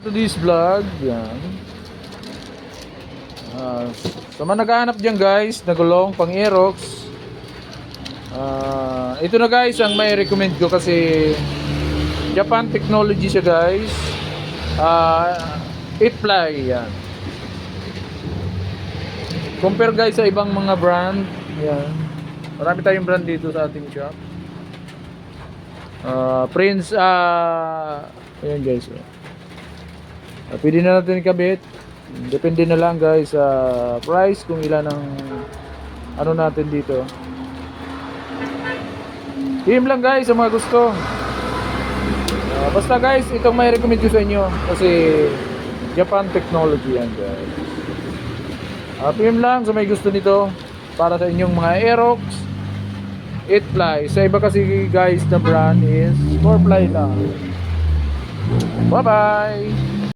To this vlog, yan. Sa mga naghahanap dyan guys, na gulong pang Aerox, ito na guys ang may recommend ko kasi Japan technology siya guys. 8-ply yan. Compare guys sa ibang mga brand, yan. Marami tayong brand dito sa ating shop. Prince, ayan guys. Pwede na natin ikabit. Depende na lang guys sa price kung ilan ang ano natin dito. Team lang guys sa mga gusto. Basta guys, itong may recommend ko sa inyo kasi Japan technology yan guys. PM lang sa may gusto nito para sa inyong mga Aerox 8-ply. Sa iba kasi guys na brand is 4-ply lang. Bye bye.